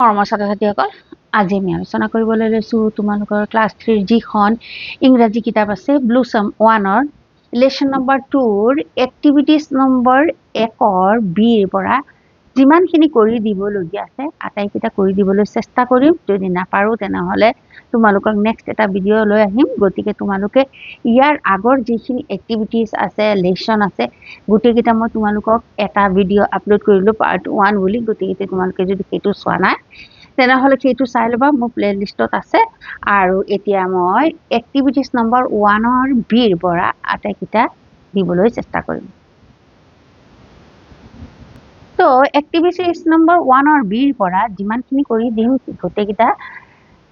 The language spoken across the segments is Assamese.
মৰমৰ ছাত্ৰ-ছাত্ৰীসকল, আজি আমি আলোচনা কৰিবলৈ লৈছোঁ তোমালোকৰ ক্লাছ 3 যিখন ইংৰাজী কিতাপ আছে ব্লুচম 1ৰ লেচন নম্বৰ 2ৰ এক্টিভিটিজ নম্বৰ 1ৰ বিৰ পৰা যিমানখিনি কৰি দিবলগীয়া আছে আটাইকেইটা কৰি দিবলৈ চেষ্টা কৰিম। যদি নাপাৰোঁ তেনেহ'লে তোমালোকক নেক্সট এটা ভিডিঅ' লৈ আহিম। গতিকে তোমালোকে ইয়াৰ আগৰ যিখিনি এক্টিভিটিজ আছে লেচন আছে গোটেইকেইটা মই তোমালোকক এটা ভিডিঅ' আপলোড কৰিলোঁ পাৰ্ট 1 বুলি। গতিকে তোমালোকে যদি সেইটো চোৱা নাই তেনেহ'লে সেইটো চাই ল'বা, মোৰ প্লেলিষ্টত আছে। আৰু এতিয়া মই এক্টিভিটিজ নম্বৰ 1ৰ বিৰ পৰা আটাইকেইটা দিবলৈ চেষ্টা কৰিম। তো এক্টিভিটিজ নম্বৰ 1ৰ বিৰ পৰা যিমানখিনি কৰি দিম গোটেইকেইটা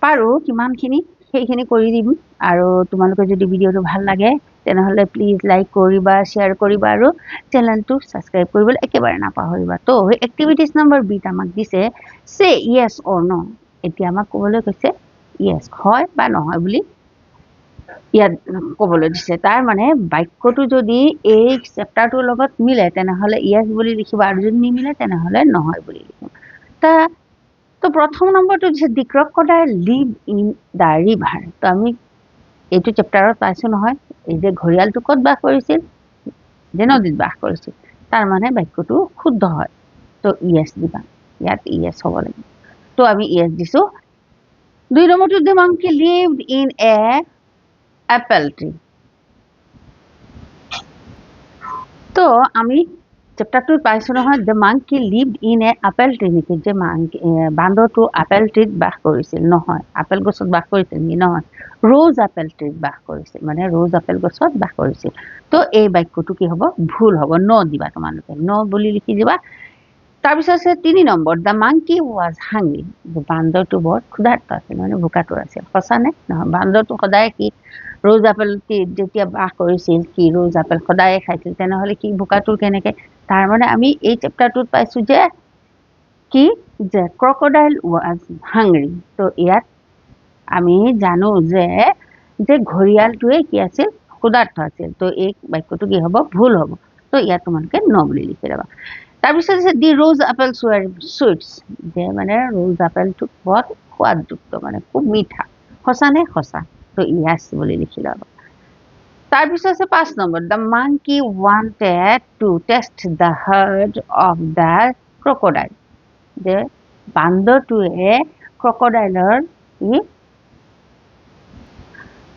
পাৰোঁ কিমানখিনি সেইখিনি কৰি দিম। আৰু তোমালোকে যদি ভিডিঅ'টো ভাল লাগে তেনেহ'লে প্লিজ লাইক কৰিবা, শ্বেয়াৰ কৰিবা আৰু চেনেলটো ছাবস্ক্ৰাইব কৰিবলৈ একেবাৰে নাপাহৰিবা। তো এক্টিভিটিজ নম্বৰ বিত আমাক দিছে চে য়েছ অৰ ন'। এতিয়া আমাক ক'বলৈ কৈছে য়েছ হয় বা নহয় বুলি ইয়াত ক'বলৈ দিছে। তাৰ মানে বাক্যটো যদি এই চেপ্টাৰটোৰ লগত মিলে তেনেহ'লে য়েছ বুলি লিখিবা আৰু যদি নিমিলে তেনেহ'লে নহয় বুলি লিখিম। তো প্ৰথম নম্বৰটো দিছে দি crocodile live in the river. তো আমি এইটো চেপ্টাৰত পাইছোঁ নহয়, এই যে ঘৰিয়ালটো ক'ত বাস কৰিছিল, যে নদীত বাস কৰিছিল। তাৰ মানে বাক্যটো শুদ্ধ হয়। তো য়েছ দিবা, ইয়াত য়েছ হ'ব লাগিব। তো আমি য়েছ দিছোঁ। 2 নম্বৰটো the monkey lived in a apple tree. তো আমি চেপ্টাৰটোত পাইছোঁ নহয় the monkey lived in a apple tree নেকি, যে বান্দৰটো আপেল ট্ৰিত বাস কৰিছিল, নহয়। আপেল গছত বাস কৰিছিল নেকি, নহয়। ৰ'জ আপেল ট্ৰিত বাস কৰিছিল, মানে ৰ'জ আপেল গছত বাস কৰিছিল। তো এই বাক্যটো কি হ'ব, ভুল হ'ব। ন' দিবা তোমালোকে, ন' বুলি লিখি দিবা। তাৰপিছত আছে 3 number the monkey was hungry. বান্দৰটো বৰ ক্ষুধাৰ্ত আছিল, মানে ভোকাতুৰ আছিল। সঁচা নে নহয়? বান্দৰটো সদায় কি ৰ'জ আপেল যেতিয়া বাস কৰিছিল কি ৰ'জ আপেল সদায়ে খাইছিল, তেনেহ'লে কি ভোকাতুৰ কেনেকে? তাৰ মানে আমি এই চেপ্টাৰটোত পাইছোঁ যে কি যে ক্ৰকডাইল ৱাজ হাংৰি। তো ইয়াত আমি জানো যে ঘৰিয়ালটোৱে কি আছিল, ক্ষুধাৰ্ত আছিল। তো এই বাক্যটো কি হ'ব, ভুল হ'ব। তো ইয়াত তোমালোকে ন' বুলি লিখি ল'বা। তাৰপিছত আছে দি ৰ'জ আপেলছ ৱেৰ চুইটছ, যে মানে ৰ'জ আপেলটো বৰ সোৱাদযুক্ত, মানে খুব মিঠা। সঁচা নে? সঁচা। তো ইয়াছ বুলি লিখি ল'বা। তাৰপিছত আছে 5 number the monkey wanted to taste the heart of the crocodile, যে বান্দৰটোৱে ক্ৰকডাইলৰ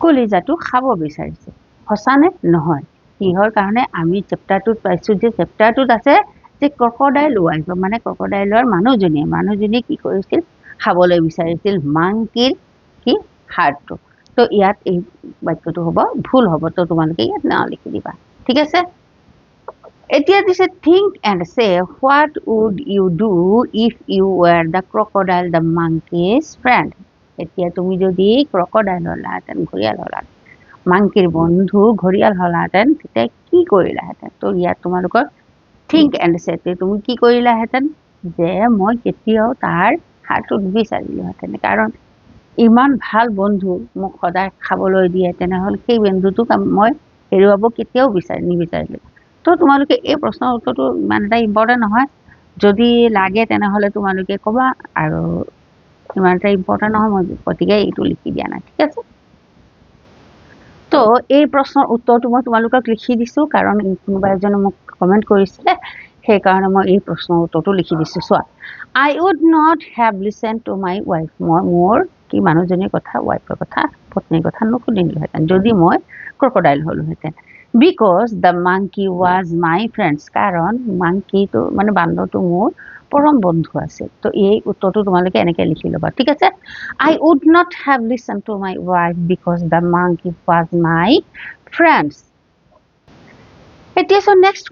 কলিজাটো খাব বিচাৰিছে। সঁচা নে? নহয়। কিহৰ কাৰণে আমি চেপ্টাৰটোত পাইছোঁ যে চেপ্টাৰটোত আছে যে ক্ৰকডাইল ৱাইফ, মানে ক্ৰকডাইলৰ মানুহজনীয়ে কি কৰিছিল, খাবলৈ বিচাৰিছিল মাংকিৰ কি হাৰ্টটো। তো ইয়াত এই বাক্যটো হ'ব ভুল হ'ব। তো তোমালোকে ইয়াত না লিখি দিবা, ঠিক আছে। এতিয়া দিছে think and say what would you do if you were the crocodile the monkey's friend. এতিয়া তুমি যদি ক্ৰকডাইল হ'লাহেঁতেন, ঘৰিয়াল হ'লাহেঁতেন, মাংকিৰ বন্ধু ঘৰিয়াল হ'লাহেঁতেন, তেতিয়া কি কৰিলাহেঁতেন? তো ইয়াত তোমালোকৰ থিংক এণ্ড চে, তুমি কি কৰিলাহেঁতেন, যে মই কেতিয়াও তাৰ হাৰ্টটোত বিচাৰিলোহেঁতেন, কাৰণ ইমান ভাল বন্ধু মোক সদায় খাবলৈ দিয়ে, তেনেহ'লে সেই বন্ধুটোক মই হেৰুৱাব কেতিয়াও নিবিচাৰিলোঁ। তো তোমালোকে এই প্ৰশ্নৰ উত্তৰটো ইমান এটা ইম্পৰ্টেণ্ট নহয়। যদি লাগে তেনেহ'লে তোমালোকে ক'বা, আৰু ইমান এটা ইম্পৰ্টেণ্ট নহয় মই গতিকে এইটো লিখি দিয়া নাই, ঠিক আছে। তো এই প্ৰশ্নৰ উত্তৰটো মই তোমালোকক লিখি দিছোঁ, কাৰণ কোনোবা এজনে মোক কমেণ্ট কৰিছিলে, সেইকাৰণে মই এই প্ৰশ্নৰ উত্তৰটো লিখি দিছোঁ। চোৱা, I would not have listen to my wife, মই মোৰ কি মানুহজনীৰ কথা, ৱাইফৰ কথা, পত্নীৰ কথা নুশুনিলোহেঁতেন যদি মই ক্ৰকডাইল হ'লোহেঁতেন। Because the monkey was my friends, কাৰণ মাংকিটো মানে বান্দৰটো মোৰ পৰম বন্ধু আছিল। তো এই উত্তৰটো তোমালোকে এনেকৈ লিখি ল'বা, ঠিক আছে। I would not have listen to my wife because the monkey was my friends. এতিয়া নেক্সট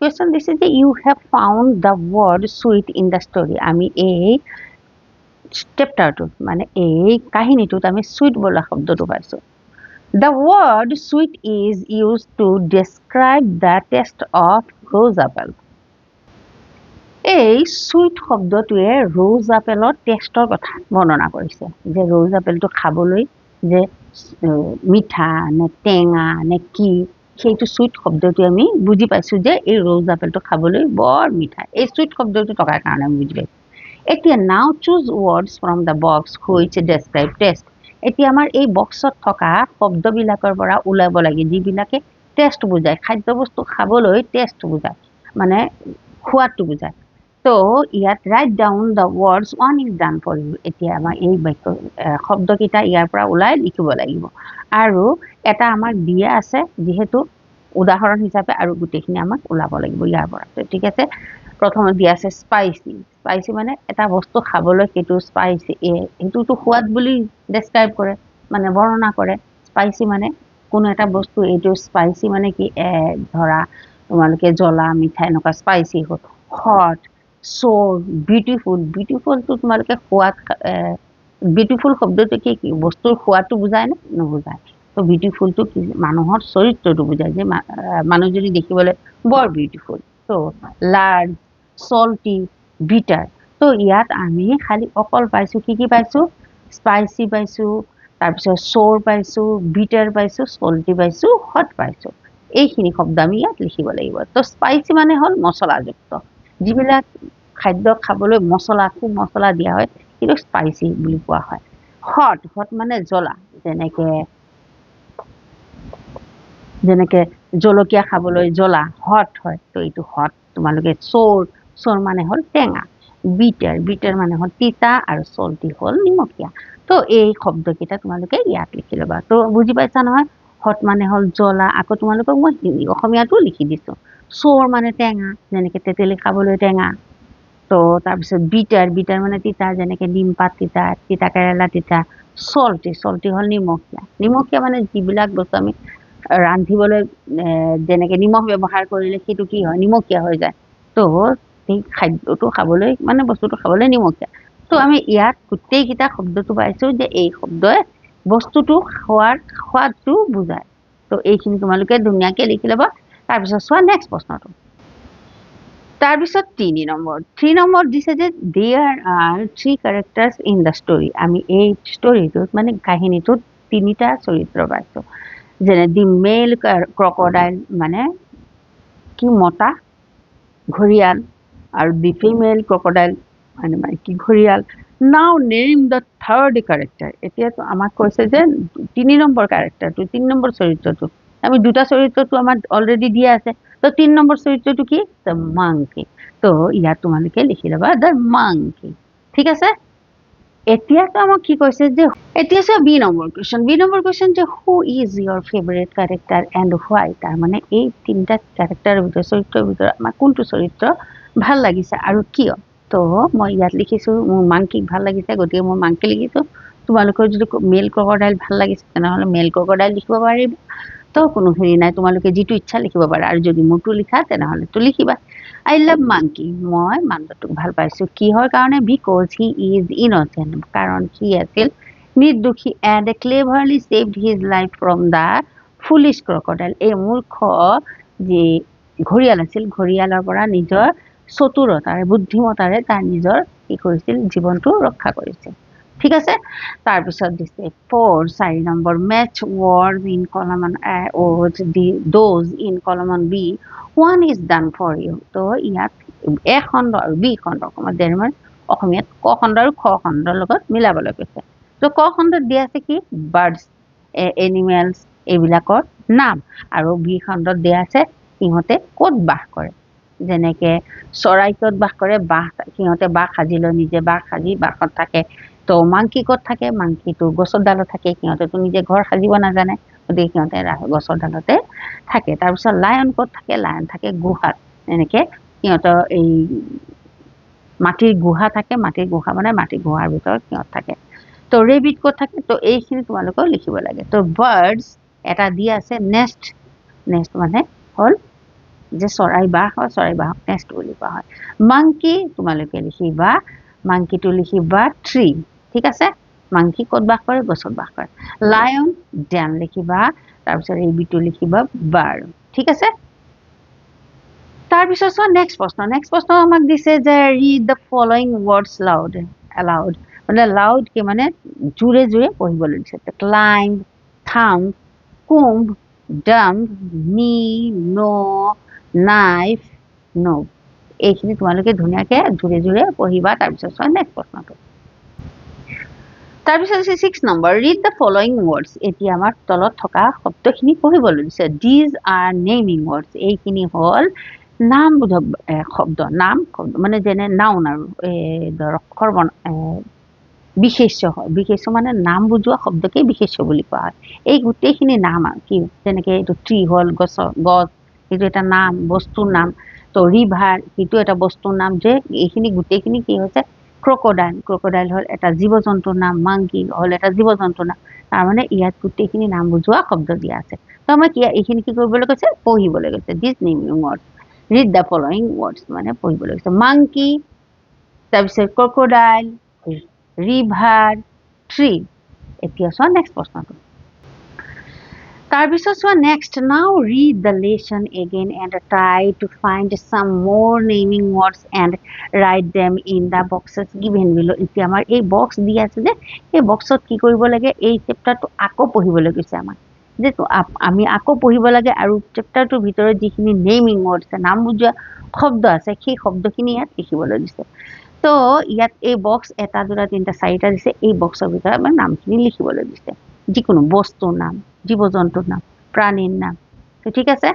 কুৱেশ্যন দিছে যে you have found the word sweet in the story. আমি এই চেপ্টাৰটোত মানে এই কাহিনীটোত আমি চুইট বোলা শব্দটো পাইছোঁ। The word sweet is use to describe the taste of rose apple. এই চুইট শব্দটোৱে ৰ'জ আপেলৰ টেষ্টৰ কথা বৰ্ণনা কৰিছে, যে ৰ'জ আপেলটো খাবলৈ যে মিঠা নে টেঙা নে কি, সেইটো চুইট শব্দটোৱে আমি বুজি পাইছোঁ যে এই ৰ'জ আপেলটো খাবলৈ বৰ মিঠা। এই চুইট শব্দটো থকাৰ কাৰণে আমি বুজি পাইছোঁ। এতিয়া নাও choose words from the box which describe test. এতিয়া আমাৰ এই বক্সত থকা শব্দবিলাকৰ পৰা ওলাব লাগে যিবিলাকে টেষ্ট বুজায়, খাদ্য বস্তু খাবলৈ টেষ্ট বুজায়, মানে সোৱাদটো বুজায়। তো ইয়াত write down the words one is done for you. এতিয়া আমাৰ এই বাক্য শব্দকেইটা ইয়াৰ পৰা ওলাই লিখিব লাগিব। আৰু এটা আমাক দিয়া আছে যিহেতু উদাহৰণ হিচাপে, আৰু গোটেইখিনি আমাক ওলাব লাগিব ইয়াৰ পৰা। তো ঠিক আছে, প্ৰথমত দিয়া আছে স্পাইচি। স্পাইচি মানে এটা বস্তু খাবলৈ সেইটো স্পাইচি, সেইটোতো সোৱাদ বুলি ডেছক্ৰাইব কৰে, মানে বৰ্ণনা কৰে। স্পাইচি মানে কোনো এটা বস্তু, এইটো স্পাইচি মানে কি, ধৰা তোমালোকে জ্বলা মিঠা এনেকুৱা স্পাইচি হ'ল। Hot, চ'ৰ, beautiful. বিউটিফুলটো তোমালোকে সোৱাদ, বিউটিফুল শব্দটো কি বস্তুৰ সোৱাদটো বুজায় নে নুবুজায়? তো বিউটিফুলটো কি মানুহৰ চৰিত্ৰটো বুজায়, যে মানুহজনী দেখিবলৈ বৰ বিউটিফুল। তো লাৰ্জ, চল্টি, বিটাৰ। তো ইয়াত আমি খালি অকল পাইছোঁ কি পাইছোঁ? স্পাইচি পাইছোঁ, তাৰপিছত চ'ৰ পাইছোঁ, বিটাৰ পাইছোঁ, চল্টি পাইছোঁ, হট পাইছোঁ। এইখিনি শব্দ আমি ইয়াত লিখিব লাগিব। তো স্পাইচি মানে হ'ল মছলাযুক্ত, যিবিলাক খাদ্য খাবলৈ মছলা, খুব মছলা দিয়া হয় সেইটো স্পাইচি বুলি কোৱা হয়। হট, হট মানে জ্বলা, যেনেকে জলকীয়া খাবলৈ জ্বলা হট হয়, তো এইটো হট। তোমালোকে চ'ৰ, চ'ৰ মানে হ'ল টেঙা। বিটাৰ, বিটাৰ মানে হ'ল তিতা, আৰু চল্টি হ'ল নিমখীয়া। তো এই শব্দকেইটা তোমালোকে ইয়াত লিখি ল'বা। তো বুজি পাইছা নহয়? হট মানে হ'ল জ্বলা, আকৌ তোমালোকক মই অসমীয়াটো লিখি দিছোঁ। চ'ৰ মানে টেঙা, যেনেকে তেতেলী খাবলৈ টেঙা। তো তাৰপিছত বিটাৰ, বিটাৰ মানে তিতা, যেনেকে নিমপাত তিতা, তিতা কেৰেলা তিতা। চল্টি, চল্টি হ'ল নিমখীয়া। নিমখীয়া মানে যিবিলাক বস্তু আমি ৰান্ধিবলৈ যেনেকে নিমখ ব্যৱহাৰ কৰিলে সেইটো কি হয়, নিমখীয়া হৈ যায়। তো সেই খাদ্যটো খাবলৈ, মানে বস্তুটো খাবলৈ নিমখীয়া। তো আমি ইয়াত গোটেইকেইটা শব্দটো পাইছোঁ যে এই শব্দই বস্তুটো খোৱাৰ সোৱাদটো বুজায়। তো এইখিনি তোমালোকে ধুনীয়াকৈ লিখি ল'বা। তাৰপিছত চোৱা নেক্সট প্ৰশ্নটো। তাৰপিছত 3 নম্বৰ, 3 নম্বৰ দিছে যে there are 3 characters in the story. আমি এই ষ্টৰীটোত মানে কাহিনীটোত 3টা চৰিত্ৰ পাইছোঁ। যেনে দি মেল ক্ৰকডাইল মানে কি মতা ঘৰিয়াল, আৰু দি ফিমেল ক্ৰকডাইল মানে মাইকী ঘৰিয়াল। নাও নেম দ্য থাৰ্ড কেৰেক্টাৰ। এতিয়াতো আমাক কৈছে যে 3 নম্বৰ কেৰেক্টাৰটো, 3 নম্বৰ চৰিত্ৰটো, আমি 2টা চৰিত্ৰটো আমাৰ অলৰেডি দিয়া আছে। তো 3 নম্বৰ চৰিত্ৰটো কি? The monkey. তো ইয়াত তোমালোকে লিখি ল'বা দ্য মাংকি। ঠিক আছে, এতিয়াতো আমাক কি কৈছে যে, এতিয়া চোৱা B number question. B number question যে who is your favourite character and why. তাৰমানে এই 3টা কেৰেক্টাৰৰ ভিতৰত, চৰিত্ৰৰ ভিতৰত আমাৰ কোনটো চৰিত্ৰ ভাল লাগিছে আৰু কিয়? তো মই ইয়াত লিখিছোঁ মোৰ মাংকিক ভাল লাগিছে, গতিকে মই মাংকি লিখিছোঁ। তোমালোকৰ যদি মেল ক্ৰকডাইল ভাল লাগিছে তেনেহ'লে মেল ক্ৰকডাইল লিখিব পাৰিবা। তো কোনো হেৰি নাই, তোমালোকে যিটো ইচ্ছা লিখিব পাৰা। আৰু যদি মোৰটো লিখা তেনেহ'লেতো লিখিবা। আই লাভ মাংকি, মই মান্দটোক ভাল পাইছোঁ। কিহৰ কাৰণে? বিকজ হি ইজ ইনচেণ্ট, কাৰণ সি আছিল নিৰ্দোষী। And cleverly saved his life from the foolish crocodile. এই মূৰ্খ যি ঘৰিয়াল আছিল, ঘৰিয়ালৰ পৰা নিজৰ চতুৰতাৰে, বুদ্ধিমতাৰে তাৰ নিজৰ কি কৰিছিল, জীৱনটো ৰক্ষা কৰিছিল। ঠিক আছে, তাৰপিছত দিছে 4 number, match word in column those in column B, 1 is done for you. তো ইয়াত এ খণ্ড আৰু বি খণ্ড অসমীয়াত ক খণ্ড আৰু খ খণ্ডৰ লগত মিলাবলৈ কৈছে। তো ক খণ্ডত দিয়া আছে কি? বাৰ্ডছ, এনিমেলছ, এইবিলাকৰ নাম। আৰু বি খণ্ডত দিয়া আছে সিহঁতে ক'ত বাস কৰে। যেনেকে চৰাই ক'ত বাস কৰে, সিহঁতে বাহ সাজি লয়, নিজে বাহ সাজি বাসত থাকে। তো মাংকি ক'ত থাকে? মাংকিটো গছৰ ডালত থাকে, সিহঁতেতো নিজে ঘৰ সাজিব নাজানে, গতিকে সিহঁতে গছৰ ডালতে থাকে। তাৰপিছত লায়ন ক'ত থাকে? লায়ন থাকে গুহাত, এনেকে সিহঁতৰ এই মাটিৰ গুহা থাকে, মাটিৰ গুহা মানে মাটিৰ গুহাৰ ভিতৰত সিহঁত থাকে। তো ৰেবিট ক'ত থাকে? তো এইখিনি তোমালোকেও লিখিব লাগে। তো বাৰ্ডছ এটা দিয়া আছে নেষ্ট। নেষ্ট মানে হ'ল যে চৰাই বাহ হয়, চৰাই বাহক নেষ্ট বুলি কোৱা হয়। মাংকি তোমালোকে লিখিবা, মাংকিটো লিখিবা ট্ৰী। ঠিক আছে, মাংকি ক'ত বাস কৰে? গছত বাস কৰে। লায়ন ডেন লিখিবা, তাৰপিছত ৰেবিটো লিখিবা বাৰ্ড। ঠিক আছে, তাৰপিছত চোৱা নেক্সট প্ৰশ্ন। নেক্সট প্ৰশ্ন আমাক দিছে যে read the following words aloud, মানে লাউড কি মানে জোৰে জোৰে পঢ়িবলৈ দিছে। ক্লাইম্ব, থাম্ব, কুম্ভ, ডাম্ব, নি, নো, নাইফ, নো। এইখিনি তোমালোকে ধুনীয়াকৈ জোৰে জোৰে পঢ়িবা। তাৰপিছত চোৱা নেক্সট প্ৰশ্নটো। তাৰপিছত আছে 6 number, read the following words. এতিয়া আমাৰ তলত থকা শব্দখিনি পঢ়িবলৈ দিছে। These are naming words. এইখিনি হ'ল নামবোধক শব্দ, নাম শব্দ মানে যেনে নাউন আৰু ধৰ অক্ষৰ বিশেষ্য হয়। বিশেষ্য মানে নাম বুজোৱা শব্দকেই বিশেষ্য বুলি কোৱা হয়। এই গোটেইখিনি নাম আৰু কি, যেনেকৈ এইটো ট্ৰি হ'ল গছ, সেইটো এটা নাম, বস্তুৰ নাম। তো ৰিভাৰ, সেইটো এটা বস্তুৰ নাম। যে এইখিনি গোটেইখিনি কি হৈছে, ক্ৰকডাইল, ক্ৰকডাইল হ'ল এটা জীৱ জন্তুৰ নাম, মাংকি হ'ল এটা জীৱ জন্তুৰ নাম। তাৰমানে ইয়াত গোটেইখিনি নাম বুজোৱা শব্দ দিয়া আছে। তো আমাক এইখিনি কি কৰিবলৈ কৈছে, পঢ়িবলৈ কৈছে। This naming words, read the following words মানে পঢ়িবলৈ কৈছে। মাংকি, তাৰপিছত ক্ৰকডাইল, ৰিভাৰ, ট্ৰি। এতিয়া চোৱা নেক্সট প্ৰশ্নটো। তাৰপিছত চোৱা next, now read the lesson again and try to find some more naming words and write them in the boxes given below. এতিয়া আমাৰ এই বক্স দি আছে যে, এই বক্সত কি কৰিব লাগে, এই চেপ্টাৰটো আকৌ পঢ়িবলৈ কৈছে আমাক। যে আমি আকৌ পঢ়িব লাগে আৰু চেপ্টাৰটোৰ ভিতৰত যিখিনি নেমিং ৱৰ্ড আছে, নাম বুজোৱা শব্দ আছে, সেই শব্দখিনি ইয়াত লিখিবলৈ দিছে। তো ইয়াত এই বক্স 1 2 3 4টা দিছে। এই বক্সৰ ভিতৰত আমাৰ নামখিনি লিখিবলৈ দিছে, যিকোনো বস্তুৰ নাম, জীৱ জন্তুৰ নাম, প্ৰাণীৰ নাম। তো ঠিক আছে।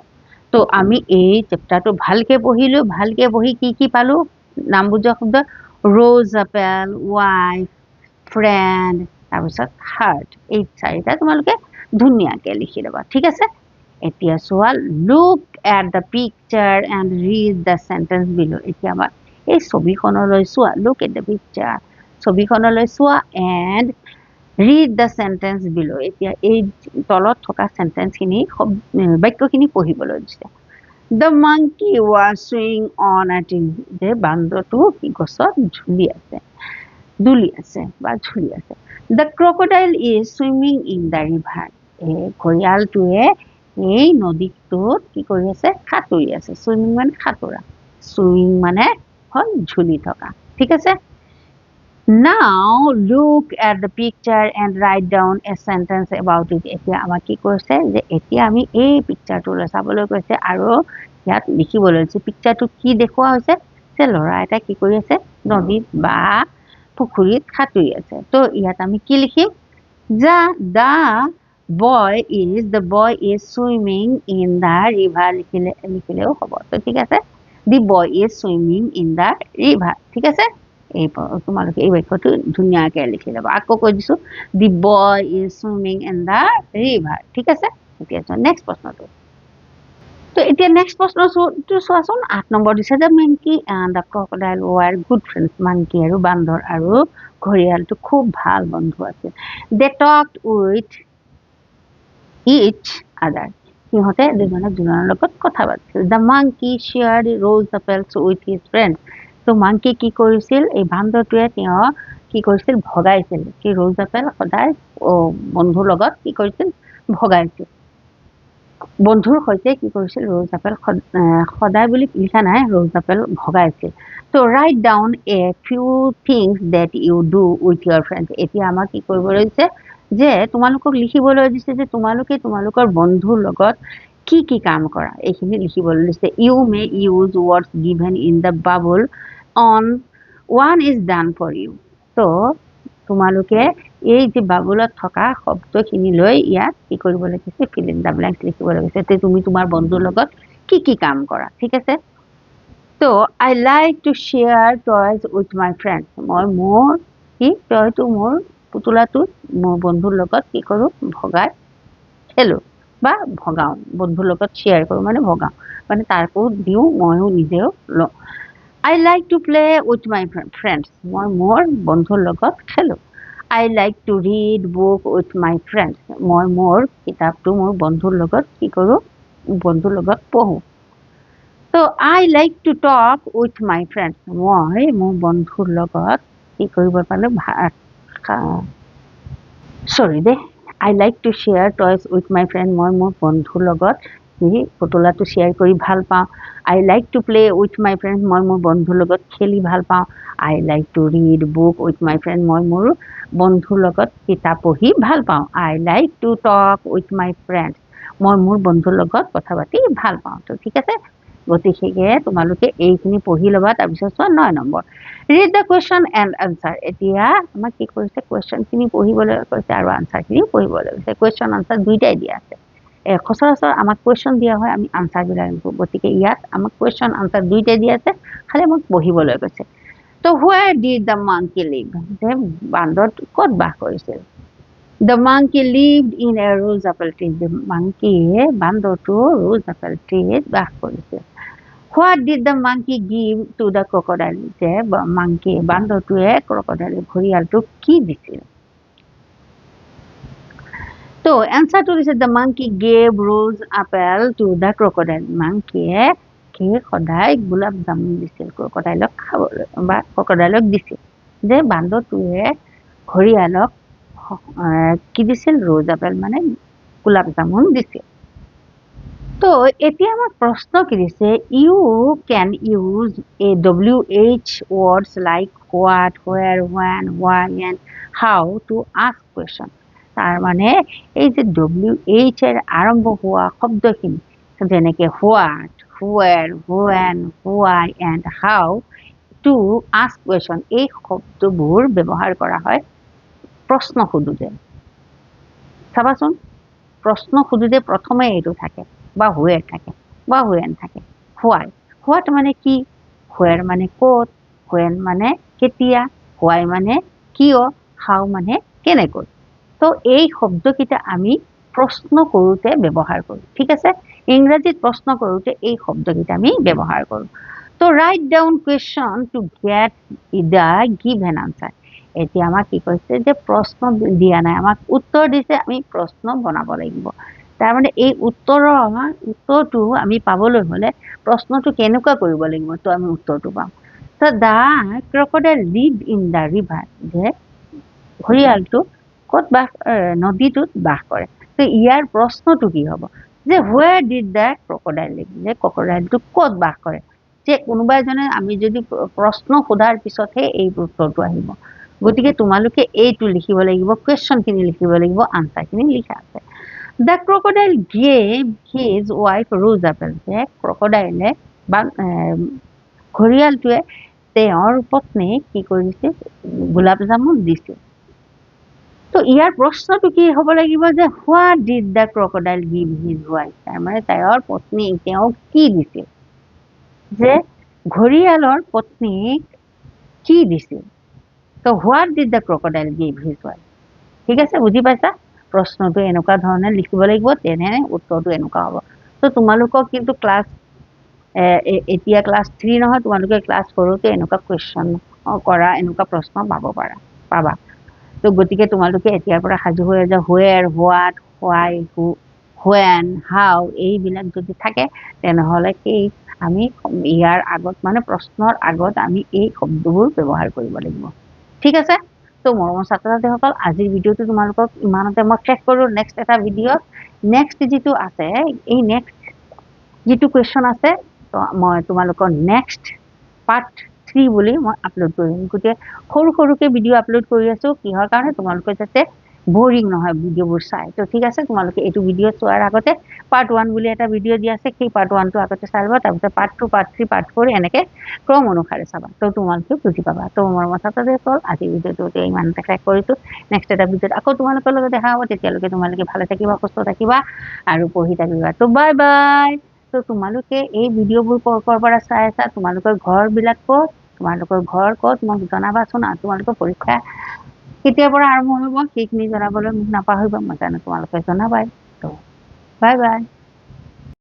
তো আমি এই চেপ্টাৰটো ভালকৈ পঢ়িলোঁ। ভালকৈ পঢ়ি কি কি পালোঁ, নাম বুজোৱা শব্দ, ৰ'জ আপেল, ৱাইফ, ফ্ৰেণ্ড, তাৰপিছত হাৰ্ট। এই 4টা তোমালোকে ধুনীয়াকৈ লিখি ল'বা। ঠিক আছে। এতিয়া চোৱা, look at the picture and read the sentence below. এতিয়া আমাৰ এই ছবিখনলৈ চোৱা, লুক এট দ্য পিকচাৰ, ছবিখনলৈ চোৱা, and read the sentence below. এতিয়া এই তলত থকা চেণ্টেন্সখিনি বাক্যখিনি পঢ়িবলৈ দিছে। The monkey was swing on a tree. যে বান্দৰটো কি গছত ঝুলি আছে, দুলি আছে বা ঝুলি আছে। The crocodile is swimming in the river. এই ঘৰিয়ালটোৱে এই নদীটোত কি কৰি আছে, সাঁতুৰি আছে। চুইমিং মানে সাঁতোৰা, চুইমিং মানে হ'ল ঝুলি থকা। ঠিক আছে। নাও look at the picture and right down A sentence about it. এতিয়া আমাক কি কৈছে, যে এতিয়া আমি এই পিকচাৰটোলৈ চাবলৈ কৈছে আৰু ইয়াত লিখিবলৈ দিছে। পিকচাৰটোত কি দেখুওৱা হৈছে, যে ল'ৰা এটা কি কৰি আছে, নদীত বা পুখুৰীত সাঁতুৰি আছে। তো ইয়াত আমি কি লিখিম, the boy is swimming in the river লিখিলেও হ'ব। তো ঠিক আছে, the boy is swimming in the river. ঠিক আছে। তোমালোকে এই বাক্যটো ধুনীয়াকৈ লিখি ল'বা। আকৌ কৈ দিছোঁ, the boy is swimming in the river. ঠিক আছে। এতিয়া চোৱা নেক্সট প্ৰশ্নটো। তো এতিয়া নেক্সট প্ৰশ্নটো চোৱাচোন। 8 নম্বৰ দিছে, যে monkey and the crocodile were good friends. Monkey আৰু বান্দৰ আৰু ঘৰিয়ালটো খুব ভাল বন্ধু আছিল। দে টকড উইথ ইচ আদাৰ। সিহঁতে দুজনে দুজনৰ লগত কথা পাতিছিল। The monkey shared rose apples with his friend. তো মাংকি কি কৰিছিল, এই বান্দৰটোৱে তেওঁ কি কৰিছিল, ভগাইছিল। কি ৰ'জ আপেল সদায় বন্ধুৰ লগত কি কৰিছিল, ভগাইছিল। বন্ধুৰ সৈতে কি কৰিছিল, ৰ'জ আপেল সদায় বুলি লিখা নাই, ৰ'জ আপেল ভগাইছিল। তো write down a few things that you do with your friends. এতিয়া আমাক কি কৰিবলৈ দিছে, যে তোমালোকক লিখিবলৈ দিছে যে তোমালোকে তোমালোকৰ বন্ধুৰ লগত কি কি কাম কৰা, এইখিনি লিখিবলৈ দিছে। You may use words given in the bubble on one is done for you. তো তোমালোকে এই যে বাবুলত থকা শব্দখিনি লৈ ইয়াত কি কৰিব লাগিছে, ফিল ইন দ্য ব্লেংকছ লিখিব লাগিছে। তে তুমি তোমাৰ বন্ধুৰ লগত কি কি কাম কৰা। ঠিক আছে। তো I like to share toys with my friends. মই মোৰ টয়টো, মোৰ পুতলাটো মোৰ বন্ধুৰ লগত কি কৰোঁ, ভগাই খেলোঁ বা ভগাওঁ। বন্ধুৰ লগত শ্বেয়াৰ কৰোঁ মানে ভগাওঁ, মানে তাকো দিওঁ, ময়ো নিজেও লওঁ। I like to play with my friends. মই মোৰ বন্ধুৰ লগত খেলোঁ। I like to read book with my friends. মই মোৰ কিতাপটো মোৰ বন্ধুৰ লগত কি কৰোঁ, বন্ধুৰ লগত পঢ়োঁ। তো I like to talk with my friends. মই মোৰ বন্ধুৰ লগত কি কৰিব পাৰোঁ, I like to share toys with my friend. মই মোৰ বন্ধুৰ লগত পুতলাটো শ্বেয়াৰ কৰি ভাল পাওঁ। I like to play with my friend. মই মোৰ বন্ধুৰ লগত খেলি ভাল পাওঁ। I like to read book with my friend. মই মোৰ বন্ধুৰ লগত কিতাপ পঢ়ি ভাল পাওঁ। I like to talk with my friends. মই মোৰ বন্ধুৰ লগত কথা পাতি ভাল পাওঁ। তো ঠিক আছে। গতিকে তোমালোকে এইখিনি পঢ়ি ল'বা তাৰপিছত চোৱা 9 number read the question and answer এতিয়া আমাক কি কৰিছে কুৱেশ্যনখিনি পঢ়িবলৈ কৈছে আৰু আনচাৰখিনি পঢ়িবলৈ কৈছে কুৱেশ্যন আনচাৰ দুইটাই দিয়া আছে সচৰাচৰ আমাক কুৱেশ্যন দিয়া হয় আমি আনচাৰবিলাক লিখোঁ গতিকে ইয়াত আমাক কুৱেশ্যন আনচাৰ দুইটাই দিয়া আছে খালি আমাক পঢ়িবলৈ কৈছে তো where did the monkey live যে বান্দৰটো ক'ত বাস কৰিছিল The monkey lived in a rose apple tree. The monkey বান্দৰটো rose apple tree বাস কৰিছিল What did the monkey give to the crocodile? যে monkey বান্দৰটোৱে crocodile ঘৰিয়ালটোক কি দিছিল তো এনসাৰটো দিছে the monkey gave rose apple to the crocodile. monkey কি সদায় গোলাপ জামুন দিছিল crocodileক খাবলৈ বা crocodileক দিছিল যে বান্দৰটোৱে ঘৰিয়ালক কি দিছিল rose apple মানে গোলাপ জামুন দিছিল তো এতিয়া আমাক প্ৰশ্ন কি দিছে you can use a WH words like what where when why and how to ask question তাৰ মানে এই যে WH এৰ আৰম্ভ হোৱা শব্দখিনি যেনেকে what where when why and how to ask question এই শব্দবোৰ ব্যৱহাৰ কৰা হয় প্ৰশ্ন খুদুতে চাবাচোন প্ৰশ্ন খুদুতে প্ৰথমে এইটো থাকে বা where থাকে বা when থাকে why what মানে কি where মানে ক'ত when মানে কেতিয়া why মানে কিয় how মানে কেনেকৈ তো এই শব্দকিটা আমি প্ৰশ্ন কৰোতে ব্যৱহাৰ কৰো ঠিক আছে ইংৰাজীত প্ৰশ্ন কৰোতে এই শব্দকিটা আমি ব্যৱহাৰ কৰো তো write down question to get the given answer এতিয়া আমাক কি কৈছে যে প্ৰশ্ন দিয়া নাই আমাক উত্তৰ দিছে আমি প্ৰশ্ন বনাব লাগিব তাৰ মানে এই উত্তৰটো আমি পাবলৈ হলে প্ৰশ্নটো কেনেকুৱা কৰিব লাগিব তো আমি উত্তৰটো পাম তো the crocodile lived in the river যে ঘৰিয়ালটো ক'ত বাস নদীটোত বাস কৰে তো ইয়াৰ প্ৰশ্নটো কি হ'ব যে where did the crocodile live যে crocodileটো ক'ত বাস কৰে যে কোনোবা এজনে আমি যদি প্ৰশ্ন সোধাৰ পিছতহে এই উত্তৰটো আহিব গতিকে তোমালোকে এইটো লিখিব লাগিব কোৱেশ্চনখিনি লিখিব লাগিব আনসাৰখিনি লিখা আছে The crocodile gave his wife rose apple যে crocodile বা ঘৰিয়ালটোৱে তেওঁৰ পত্নীক কি কৰিছিল গোলাপ জামুন দিছিল তো ইয়াৰ প্ৰশ্নটো কি হ'ব লাগিব যে what did the crocodile give his wife তাৰ মানে তেওঁৰ পত্নীক তেওঁ কি দিছিল যে ঘৰিয়ালৰ পত্নীক কি দিছিল তো what did the crocodile give his wife ঠিক আছে বুজি পাইছা প্ৰশ্নটো এনেকুৱা ধৰণে লিখিব লাগিব তেনে উত্তৰটো এনেকুৱা হ'ব তো তোমালোকক কিন্তু ক্লাস এতিয়া ক্লাস 3 নহয় তোমালোকে ক্লাস 4 তে এনেকুৱা কোৱেশ্চন কৰা এনেকুৱা প্ৰশ্ন পাবা তো গতিকে তোমালোকে এতিয়াৰ পৰা সাজু হৈ যা where what why who when how এইবিলাক যদি থাকে তেনেহলে কি আমি ইয়াৰ আগত মানে প্ৰশ্নৰ আগত আমি এই শব্দবোৰ ব্যৱহাৰ কৰিব লাগিব ঠিক আছে তো মৰমৰ ছাত্ৰ-ছাত্ৰীসকল আজিৰ ভিডিওটো তোমালোকক ইমানতে মই শেষ কৰো নেক্সট এটা ভিডিও নেক্সট যেটো আছে এই নেক্সট যেটো কোৱেশ্চন আছে তো মই তোমালোকৰ নেক্সট পাৰ্ট 3 বুলি মই আপলোড কৰিম গতিকে সৰুকে ভিডিও আপলোড কৰি আছো কিহৰ কাৰণে তোমালোকে যাতে বোৰিং নহয় ভিডিওবোৰ চাই তো ঠিক আছে তোমালোকে এইটো ভিডিও চোৱাৰ আগতে পাৰ্ট 1 বুলি এটা ভিডিও দিয়া আছে সেই পাৰ্ট 1 টো আগতে চাই লবা তাৰপিছত পাৰ্ট 2 পাৰ্ট 3 পাৰ্ট 4 এনেকে ক্ৰম অনুসাৰে চাবা তো তোমালোকে বুজি পাবা তো মোৰ ছাত্ৰ-ছাত্ৰীসকল আজি ভিডিওটো ইমানতে শেষ কৰিছো নেক্সট এটা ভিডিওত আকৌ তোমালোকৰ লগত দেখা হ'ব তেতিয়ালৈকে তোমালোকে ভালে থাকিবা সুস্থ থাকিবা আৰু পঢ়ি থাকিবা তো বাই বাই তো তোমালোকে এই ভিডিওবোৰ কৰ পৰা চাই আছা তোমালোকৰ ঘৰবিলাক ক'ত তোমালোকৰ ঘৰ ক'ত মোক জনাবাচোন আৰু তোমালোকৰ পৰীক্ষা কেতিয়াৰ পৰা আৰম্ভ হ'ব সেইখিনি জনাবলৈ মোক নাপাহৰিবা মই জানো তোমালোকে জনাবাই তো বাই বাই